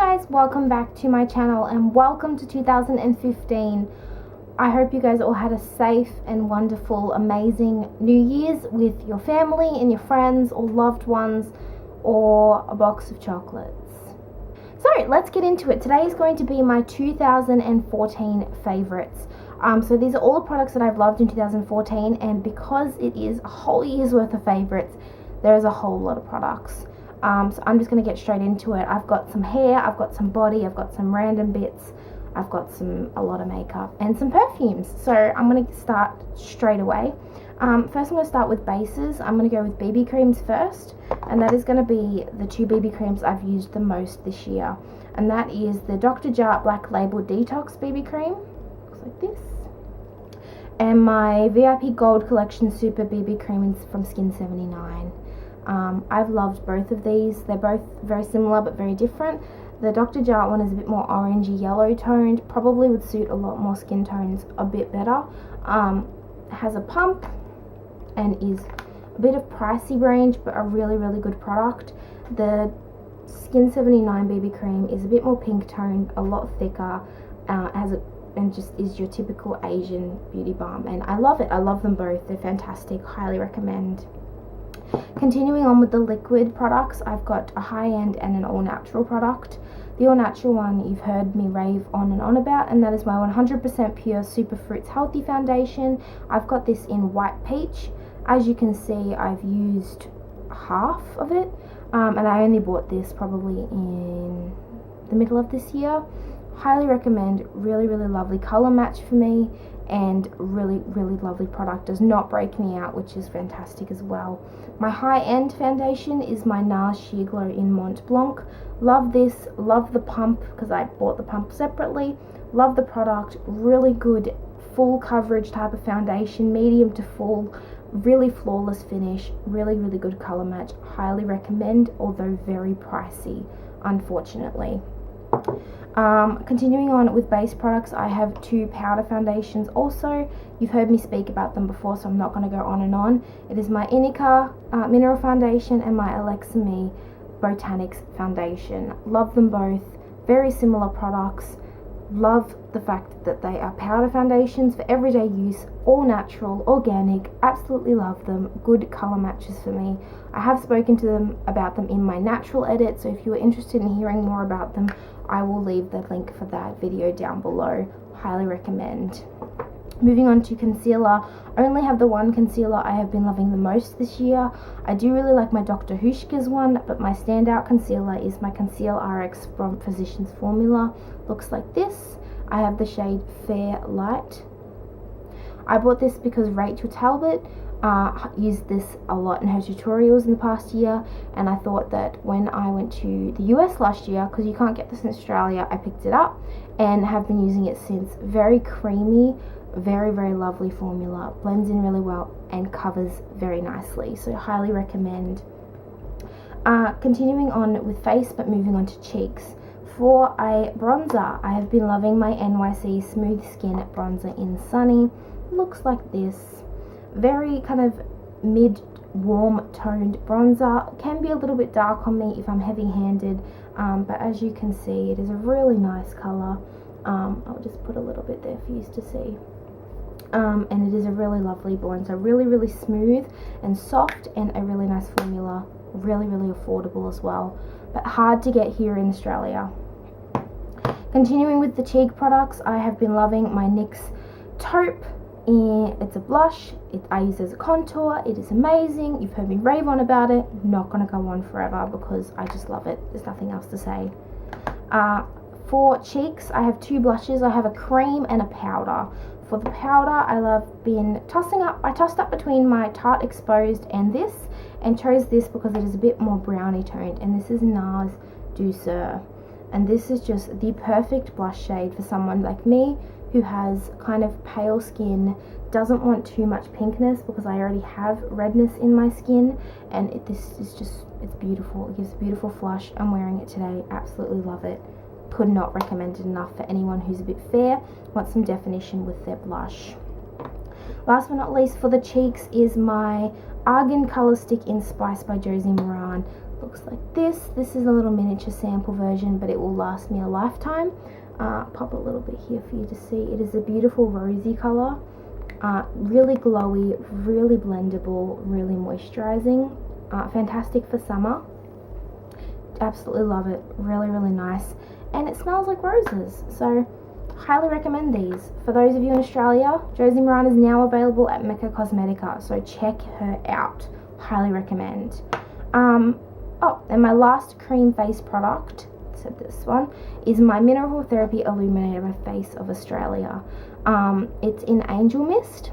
guys, welcome back to my channel and welcome to 2015. I hope you guys all had a safe and wonderful, amazing New Year's with your family and your friends or loved ones or a box of chocolates. So let's get into it. Today is going to be my 2014 favorites. So these are all the products that I've loved in 2014, and because it is a whole year's worth of favorites, there is a whole lot of products. So I'm just going to get straight into it. I've got some hair, I've got some body, I've got some random bits, I've got a lot of makeup and some perfumes. So I'm going to start straight away. First I'm going to start with bases. I'm going to go with BB creams first, and that is going to be the two BB creams I've used the most this year. And that is the Dr. Jart Black Label Detox BB cream. Looks like this. And my VIP Gold Collection Super BB cream from Skin 79. I've loved both of these. They're both very similar but very different. The Dr. Jart one is a bit more orangey yellow toned, probably would suit a lot more skin tones a bit better. Has a pump and is a bit of pricey range but a really good product. The Skin 79 BB cream is a bit more pink toned, a lot thicker, and just is your typical Asian beauty balm, and I love it. I love them both. They're fantastic. Highly recommend. Continuing on with the liquid products, I've got a high-end and an all-natural product. The all-natural one you've heard me rave on and on about, and that is my 100% pure Super Fruits Healthy Foundation. I've got this in White Peach. As you can see, I've used half of it, and I only bought this probably in the middle of this year. Highly recommend. Really lovely color match for me, and really lovely product. Does not break me out, which is fantastic as well. My high-end foundation is my NARS Sheer Glow in Mont Blanc. Love this. Love the pump because I bought the pump separately. Love the product. Really good full coverage type of foundation, medium to full. Really flawless finish. Really good color match. Highly recommend, although very pricey, unfortunately. Continuing on with base products, I have two powder foundations also. You've heard me speak about them before, so I'm not going to go on and on. It is my Inika Mineral Foundation and my Alexa Me Botanics Foundation. Love them both. Very similar products. Love the fact that they are powder foundations for everyday use, all natural, organic. Absolutely love them. Good color matches for me. I have spoken to them about them in my natural edit, so if you are interested in hearing more about them, I will leave the link for that video down below. Highly recommend. Moving on to concealer, I only have the one concealer I have been loving the most this year. I do really like my Dr. Hushka's one, but my standout concealer is my Conceal RX from Physicians Formula. Looks like this. I have the shade Fair Light. I bought this because Rachel Talbot used this a lot in her tutorials in the past year, and I thought that when I went to the US last year, because you can't get this in Australia, I picked it up and have been using it since. Very creamy, very lovely formula, blends in really well and covers very nicely, so highly recommend. Continuing on with face but moving on to cheeks, for a bronzer I have been loving my NYC Smooth Skin bronzer in Sunny. Looks like this. Very kind of mid warm toned bronzer. Can be a little bit dark on me if I'm heavy handed, but as you can see, it is a really nice color. I'll just put a little bit there for you to see. And it is a really lovely bronzer, really smooth and soft, and a really nice formula, really affordable as well, but hard to get here in Australia. Continuing with the cheek products, I have been loving my NYX Taupe. It's a blush. I use it as a contour. It is amazing. You've heard me rave on about it. Not going to go on forever because I just love it. There's nothing else to say. For cheeks, I have two blushes. I have a cream and a powder. For the powder, I tossed up between my Tarte Exposed and this, and chose this because it is a bit more brownie toned, and this is NARS Douceur. And this is just the perfect blush shade for someone like me who has kind of pale skin, doesn't want too much pinkness because I already have redness in my skin, and this is just, it's beautiful. It gives a beautiful flush. I'm wearing it today. Absolutely love it. Could not recommend it enough for anyone who's a bit fair, wants some definition with their blush. Last but not least, for the cheeks is my Argan Colour Stick in Spice by Josie Moran. looks like this. This is a little miniature sample version, but it will last me a lifetime. Pop a little bit here for you to see. It is a beautiful rosy color, really glowy, really blendable, really moisturizing, fantastic for summer. Absolutely love it. Really, really nice, and it smells like roses, so highly recommend these. For those of you in Australia, Josie Moran is now available at Mecca Cosmetica, so check her out. Highly recommend. Oh, and my last cream face product, so this one, is my Mineral Therapy Illuminator by Face of Australia. It's in Angel Mist.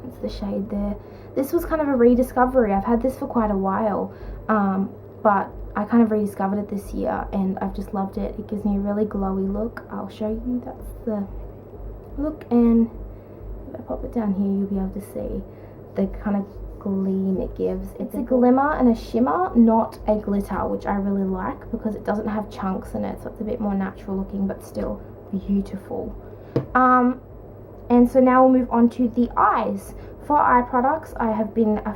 It's the shade there. This was kind of a rediscovery. I've had this for quite a while, but I kind of rediscovered it this year and I've just loved it. It gives me a really glowy look. I'll show you. That's the look, and if I pop it down here, you'll be able to see the kind of gleam it gives. It's a glimmer and a shimmer, not a glitter, which I really like because it doesn't have chunks in it, so it's a bit more natural looking but still beautiful. And so now we'll move on to the eyes. For eye products, I have been a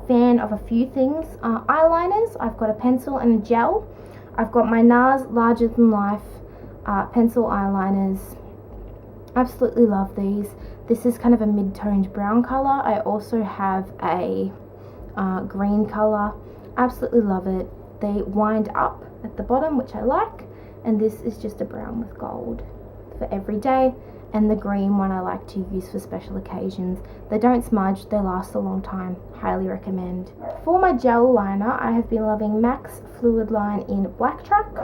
fan of a few things. Eyeliners, I've got a pencil and a gel. I've got my NARS Larger Than Life pencil eyeliners. Absolutely love these. This is kind of a mid-toned brown color. I also have a green color. Absolutely love it. They wind up at the bottom, which I like, and this is just a brown with gold for every day. And the green one I like to use for special occasions. They don't smudge, they last a long time. Highly recommend. For my gel liner, I have been loving MAC's Fluid Line in Black Track.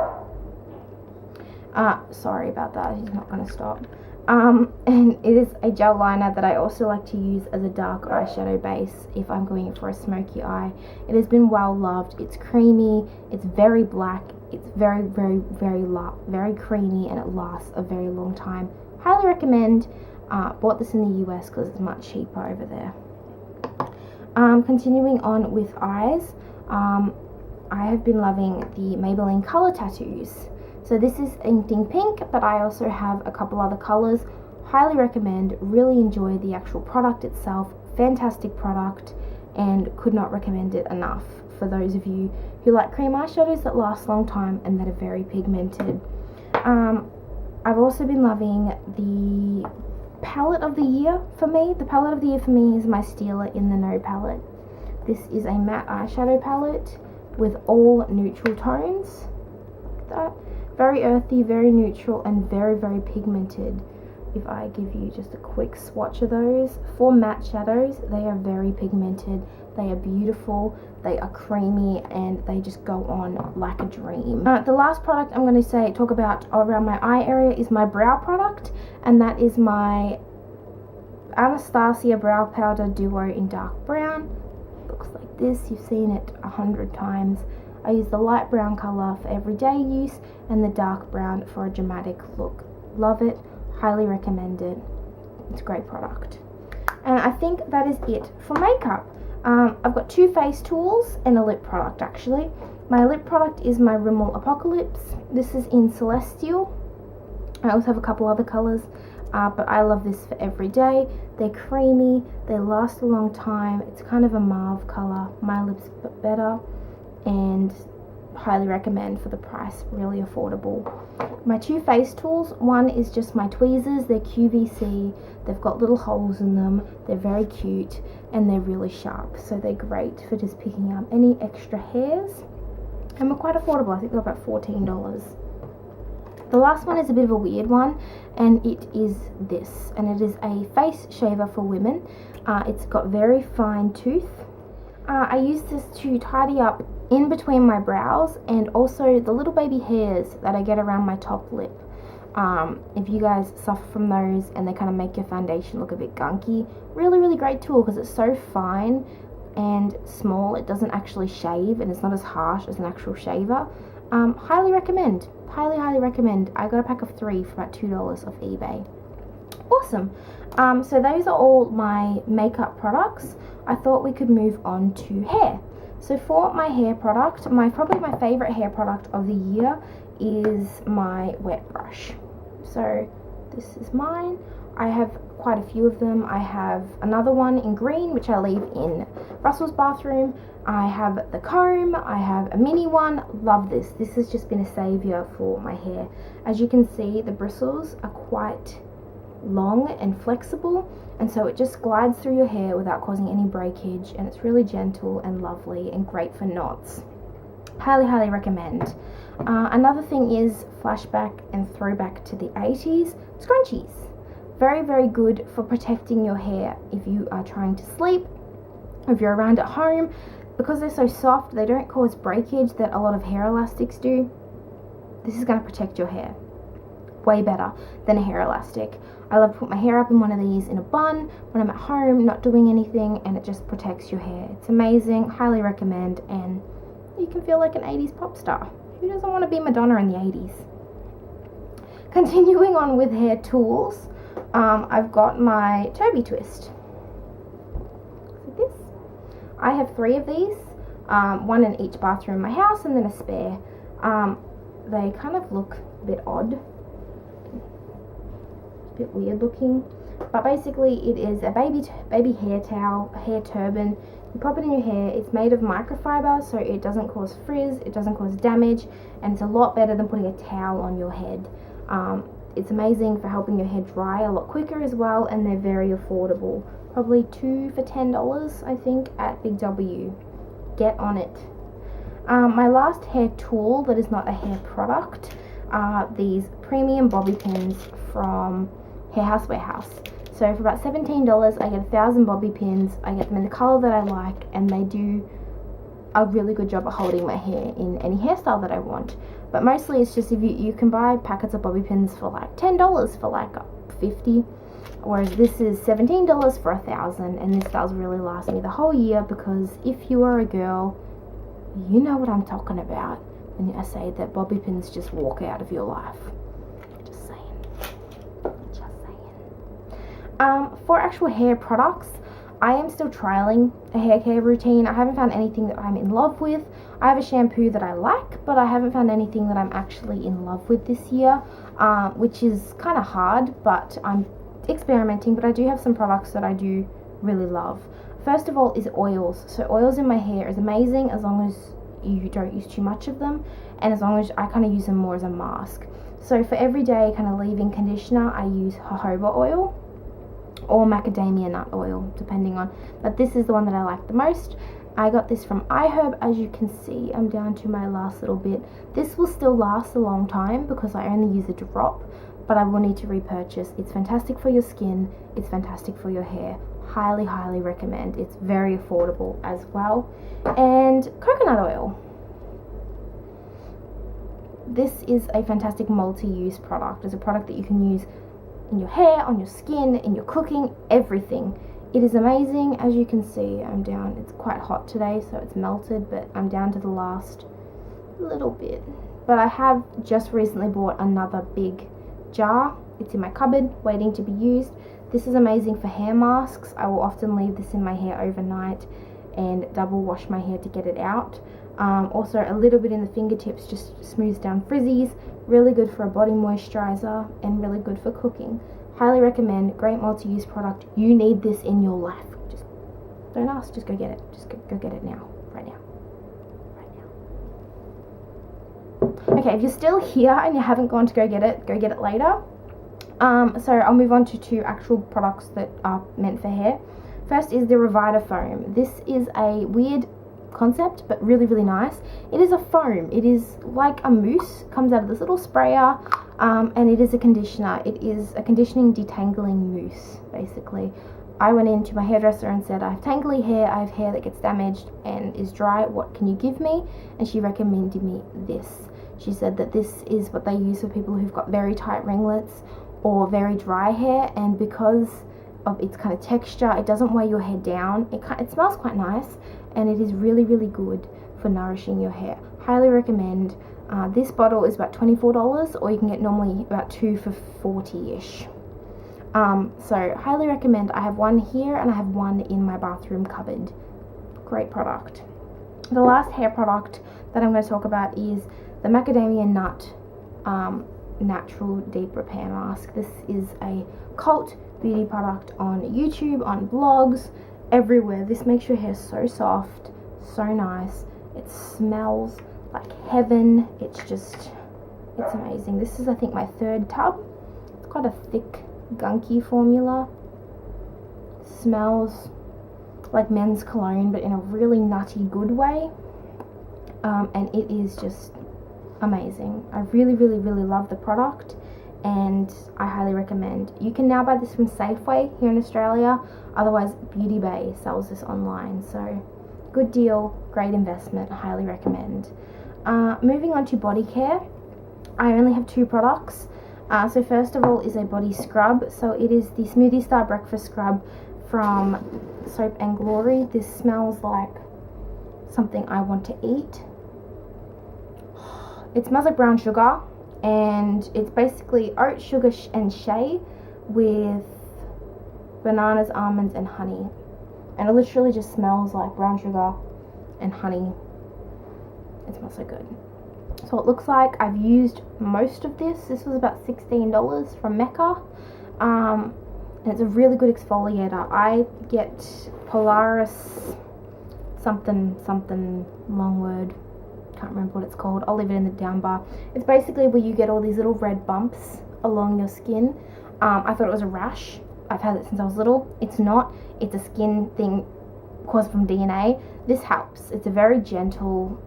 Sorry about that, he's not going to stop. And it is a gel liner that I also like to use as a dark eyeshadow base if I'm going for a smoky eye. It has been well loved. It's creamy, it's very black, it's very, very, very creamy, and it lasts a very long time. Highly recommend. Bought this in the US because it's much cheaper over there. Continuing on with eyes, I have been loving the Maybelline Color Tattoos. So this is inked in pink, but I also have a couple other colors. Highly recommend. Really enjoy the actual product itself. Fantastic product, and could not recommend it enough for those of you who like cream eyeshadows that last a long time and that are very pigmented. I've also been loving the palette of the year for me. The palette of the year for me is my Stila in the No palette. This is a matte eyeshadow palette with all neutral tones. Look at that. Very earthy, very neutral, and very, very pigmented. If I give you just a quick swatch of those, for matte shadows, they are very pigmented. They are beautiful, they are creamy, and they just go on like a dream. The last product I'm going to talk about around my eye area is my brow product, and that is my Anastasia Brow Powder Duo in dark brown. Looks like this. You've seen it 100 times. I use the light brown color for everyday use and the dark brown for a dramatic look. Love it. Highly recommend it. It's a great product. And I think that is it for makeup. I've got two face tools and a lip product actually. My lip product is my Rimmel Apocalypse. This is in Celestial. I also have a couple other colors, but I love this for every day. They're creamy, they last a long time. It's kind of a mauve color, my lips but better, and highly recommend for the price. Really affordable. My two face tools, one is just my tweezers. They're QVC, they've got little holes in them, they're very cute, and they're really sharp, so they're great for just picking up any extra hairs, and they're quite affordable. I think they're about $14. The last one is a bit of a weird one, and it is this, and it is a face shaver for women. It's got very fine tooth. I use this to tidy up in between my brows and also the little baby hairs that I get around my top lip. If you guys suffer from those and they kind of make your foundation look a bit gunky, really great tool because it's so fine and small. It doesn't actually shave and it's not as harsh as an actual shaver. Highly recommend. Highly recommend. I got a pack of 3 for about $2 off eBay. Awesome. So those are all my makeup products. I thought we could move on to hair. So for my hair product, probably my favorite hair product of the year is my wet brush. So This is mine. I have quite a few of them. I have another one in green, which I leave in Russell's bathroom. I have the comb. I have a mini one. Love this. This has just been a savior for my hair. As you can see, the bristles are quite long and flexible, and so it just glides through your hair without causing any breakage, and it's really gentle and lovely and great for knots. Highly recommend. Another thing is flashback and throwback to the 80s scrunchies. Very good for protecting your hair if you are trying to sleep, if you're around at home. Because they're so soft, they don't cause breakage that a lot of hair elastics do. This is going to protect your hair way better than a hair elastic. I love to put my hair up in one of these in a bun when I'm at home not doing anything, and it just protects your hair. It's amazing. Highly recommend, and you can feel like an 80s pop star. Who doesn't want to be Madonna in the 80s? Continuing on with hair tools, I've got my Toby twist. Like this. I have 3 of these, one in each bathroom in my house and then a spare. They kind of look a bit odd, a bit weird looking, but basically it is a baby hair towel, a hair turban. You pop it in your hair. It's made of microfiber, so it doesn't cause frizz, it doesn't cause damage, and it's a lot better than putting a towel on your head. It's amazing for helping your hair dry a lot quicker as well, and they're very affordable. Probably 2 for $10, I think, at Big W. Get on it. My last hair tool that is not a hair product are these premium bobby pins from Hair House Warehouse. So for about $17, I get 1,000 bobby pins. I get them in the color that I like, and they do a really good job of holding my hair in any hairstyle that I want. But mostly it's just if you can buy packets of bobby pins for like $10 for like 50, whereas this is $17 for 1,000, and this does really last me the whole year, because if you are a girl, you know what I'm talking about when I say that bobby pins just walk out of your life. Just saying. For actual hair products, I am still trialing a hair care routine. I haven't found anything that I'm in love with. I have a shampoo that I like, but I haven't found anything that I'm actually in love with this year, which is kind of hard, but I'm experimenting. But I do have some products that I do really love. First of all is oils. So oils in my hair is amazing as long as you don't use too much of them, and as long as I kind of use them more as a mask. So for everyday kind of leave-in conditioner, I use jojoba oil or macadamia nut oil, depending on, but this is the one that I like the most. I got this from iHerb. As you can see, I'm down to my last little bit. This will still last a long time because I only use a drop, but I will need to repurchase. It's fantastic for your skin, it's fantastic for your hair. Highly recommend. It's very affordable as well. And coconut oil. This is a fantastic multi-use product. It's a product that you can use in your hair, on your skin, in your cooking, everything. It is amazing. As you can see, I'm down, it's quite hot today, so it's melted, but I'm down to the last little bit. But I have just recently bought another big jar. It's in my cupboard waiting to be used. This is amazing for hair masks. I will often leave this in my hair overnight and double wash my hair to get it out. Also a little bit in the fingertips just smooths down frizzies. Really good for a body moisturizer and really good for cooking. Highly recommend. Great multi-use product. You need this in your life. Just don't ask, just go get it. Just go get it now. Right now. Okay, if you're still here and you haven't gone to go get it later. So I'll move on to 2 actual products that are meant for hair. First is the Revita foam. This is a weird concept, but really nice. It is a foam. It is like a mousse. Comes out of this little sprayer, and it is a conditioner. It is a conditioning detangling mousse, basically. I went into my hairdresser and said, I have tangly hair, I have hair that gets damaged and is dry, what can you give me? And she recommended me this. She said that this is what they use for people who've got very tight ringlets or very dry hair, and because of its kind of texture, it doesn't weigh your hair down. It smells quite nice, and it is really good for nourishing your hair. Highly recommend. This bottle is about $24, or you can get normally about 2 for $40-ish. So highly recommend. I have one here and I have one in my bathroom cupboard. Great product. The last hair product that I'm going to talk about is the macadamia nut natural deep repair mask. This is a cult beauty product on YouTube, on blogs, everywhere. This makes your hair so soft, so nice. It smells like heaven. It's amazing. This is, I think, my third tub. It's quite a thick, gunky formula. Smells like men's cologne, but in a really nutty good way. And it is just amazing. I really love the product, and I highly recommend. You can now buy this from Safeway here in Australia, otherwise Beauty Bay sells this online, so good deal, great investment, highly recommend. Moving on to body care, I only have 2 products. So first of all is a body scrub. So it is the Smoothie Star Breakfast Scrub from Soap and Glory. This smells like something I want to eat. It smells like brown sugar, and it's basically oat, sugar and shea with bananas, almonds and honey, and it literally just smells like brown sugar and honey. It smells so good. So it looks like I've used most of this. This was about $16 from Mecca, and it's a really good exfoliator. I get Polaris something long word, can't remember what it's called. I'll leave it in the down bar. It's basically where you get all these little red bumps along your skin. I thought it was a rash. I've had it since I was little. It's not. It's a skin thing caused from DNA. This helps. It's a very gentle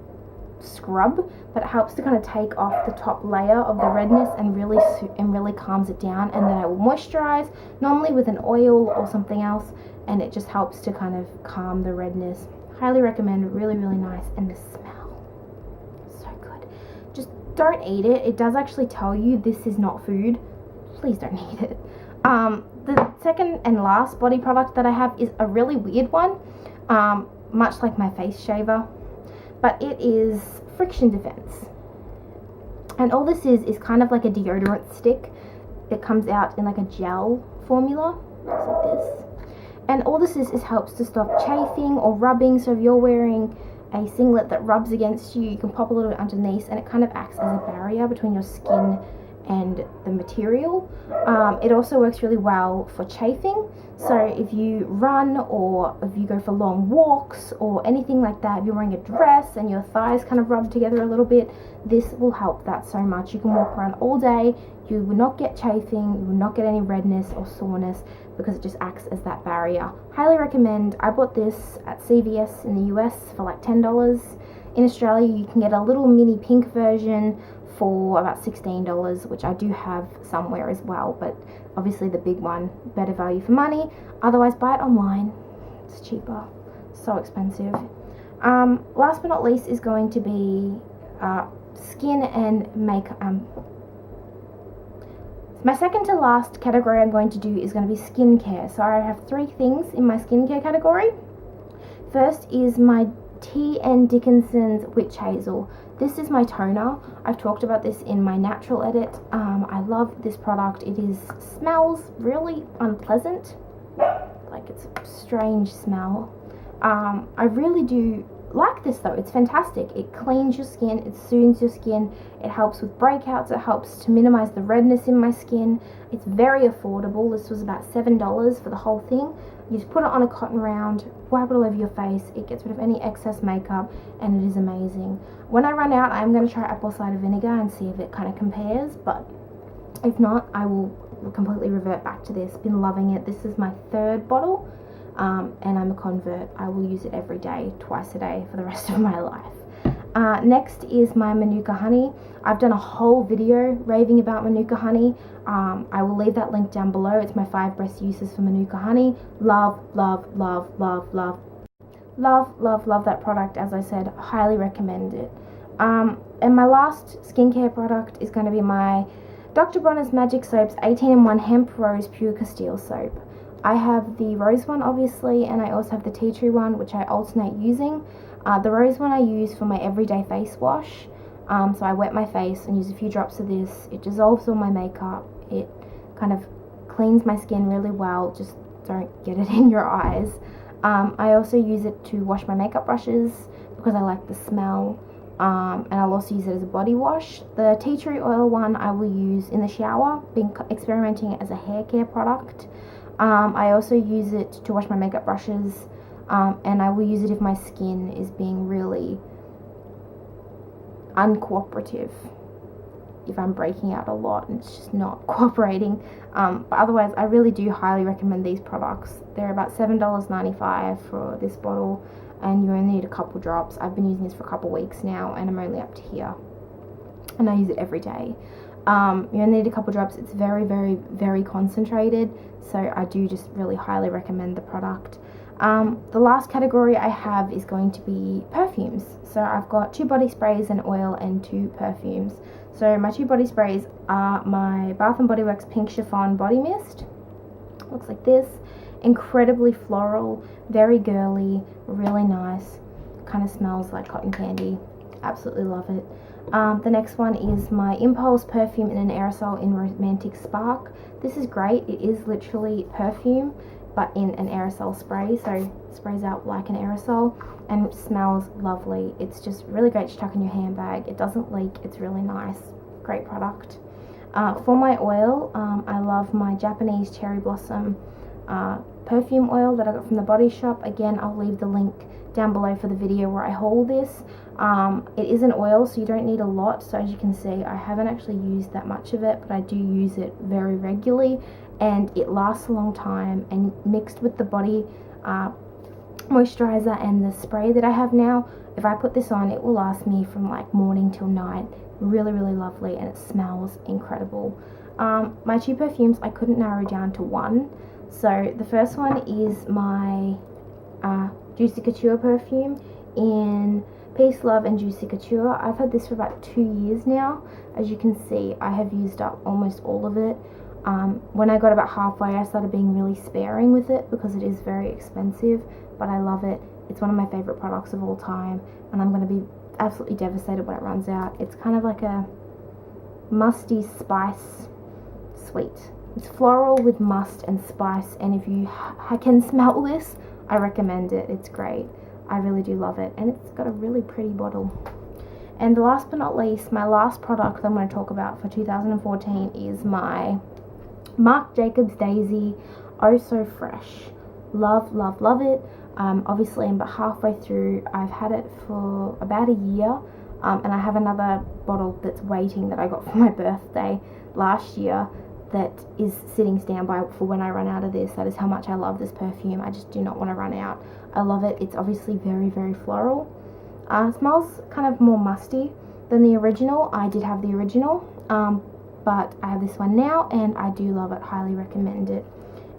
scrub, but it helps to kind of take off the top layer of the redness and really calms it down, and then I will moisturize, normally with an oil or something else, and it just helps to kind of calm the redness. Highly recommend. Really nice. And the smell, so good. Just don't eat it. It does actually tell you this is not food. Please don't eat it. The second and last body product that I have is a really weird one, much like my face shaver, but it is Friction Defense. And all this is kind of like a deodorant stick. It comes out in like a gel formula, just like this. And all this is helps to stop chafing or rubbing. So if you're wearing a singlet that rubs against you, you can pop a little bit underneath, and it kind of acts as a barrier between your skin and the material. It also works really well for chafing. So if you run, or if you go for long walks or anything like that, if you're wearing a dress and your thighs kind of rub together a little bit, this will help that so much. You can walk around all day, you will not get chafing, you will not get any redness or soreness, because it just acts as that barrier. Highly recommend. I bought this at CVS in the US for like $10. In Australia you can get a little mini pink version for about $16, which I do have somewhere as well, but obviously the big one, better value for money. Otherwise buy it online, it's cheaper. So expensive. Last but not least is going to be skin and makeup. My second to last category I'm going to do is going to be skincare. So I have 3 things in my skincare category. First is my T. N. Dickinson's Witch Hazel. This is my toner. I've talked about this in my natural edit. I love this product. It smells really unpleasant, like it's a strange smell. I really do like this though. It's fantastic. It cleans your skin, it soothes your skin, it helps with breakouts, it helps to minimize the redness in my skin. It's very affordable. This was about $7 for the whole thing. You just put it on a cotton round, wipe it all over your face, it gets rid of any excess makeup, and it is amazing. When I run out, I'm going to try apple cider vinegar and see if it kind of compares, but if not, I will completely revert back to this. Been loving it. This is my 3rd bottle, and I'm a convert. I will use it every day, twice a day for the rest of my life. Next is my Manuka honey. I've done a whole video raving about Manuka honey. I will leave that link down below. It's my 5 best uses for Manuka honey. Love that product. As I said, highly recommend it. And my last skincare product is going to be my Dr. Bronner's Magic Soaps 18-in-1 Hemp Rose Pure Castile Soap. I have the rose one obviously, and I also have the tea tree one, which I alternate using. The rose one I use for my everyday face wash. So I wet my face and use a few drops of this. It dissolves all my makeup. It kind of cleans my skin really well. Just don't get it in your eyes. I also use it to wash my makeup brushes because I like the smell. and I'll also use it as a body wash. The tea tree oil one I will use in the shower, been experimenting it as a hair care product. I also use it to wash my makeup brushes, and I will use it if my skin is being really uncooperative, if I'm breaking out a lot and it's just not cooperating. But otherwise, I really do highly recommend these products. They're about $7.95 for this bottle, and you only need a couple drops. I've been using this for a couple weeks now, and I'm only up to here, and I use it every day. You only need a couple drops. It's very, very, very concentrated, so I do just really highly recommend the product. The last category I have is going to be perfumes. So I've got 2 body sprays, an oil, and 2 perfumes. So my 2 body sprays are my Bath & Body Works Pink Chiffon Body Mist. Looks like this. Incredibly floral, very girly, really nice. Kind of smells like cotton candy. Absolutely love it. The next one is my Impulse Perfume in an Aerosol in Romantic Spark. This is great. It is literally perfume, but in an aerosol spray, so it sprays out like an aerosol, and it smells lovely. It's just really great to tuck in your handbag. It doesn't leak. It's really nice. Great product. For my oil, I love my Japanese Cherry Blossom perfume oil that I got from the Body Shop. Again, I'll leave the link down below for the video where I haul this. It is an oil, so you don't need a lot. So as you can see, I haven't actually used that much of it, but I do use it very regularly, and it lasts a long time. And mixed with the body moisturizer and the spray that I have now, if I put this on, it will last me from like morning till night. Really, really lovely, and it smells incredible. My 2 perfumes, I couldn't narrow down to one. So the first one is my Juicy Couture perfume in Peace, Love and Juicy Couture. I've had this for about 2 years now. As you can see, I have used up almost all of it. When I got about halfway, I started being really sparing with it because it is very expensive, but I love it. It's one of my favorite products of all time, and I'm going to be absolutely devastated when it runs out. It's kind of like a musty spice sweet. It's floral with must and spice, and if you can smell this, I recommend it. It's great. I really do love it, and it's got a really pretty bottle. And last but not least, my last product I'm going to talk about for 2014 is my Marc Jacobs Daisy Oh So Fresh. Love, love, love it. Obviously I'm about halfway through. I've had it for about a year, and I have another bottle that's waiting that I got for my birthday last year that is sitting standby for when I run out of this. That is how much I love this perfume. I just do not want to run out. I love it. It's obviously very, very floral. Smells kind of more musty than the original. I did have the original, but I have this one now, and I do love it. Highly recommend it.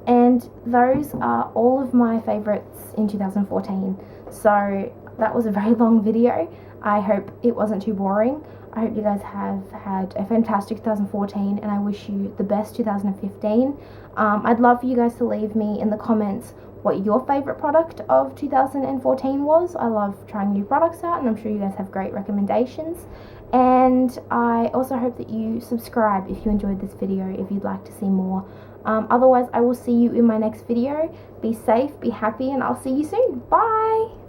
And those are all of my favorites in 2014. So that was a very long video. I hope it wasn't too boring. I hope you guys have had a fantastic 2014, and I wish you the best 2015. I'd love for you guys to leave me in the comments what your favorite product of 2014 was. I love trying new products out, and I'm sure you guys have great recommendations. And I also hope that you subscribe if you enjoyed this video, if you'd like to see more. Otherwise, I will see you in my next video. Be safe, be happy, and I'll see you soon. Bye!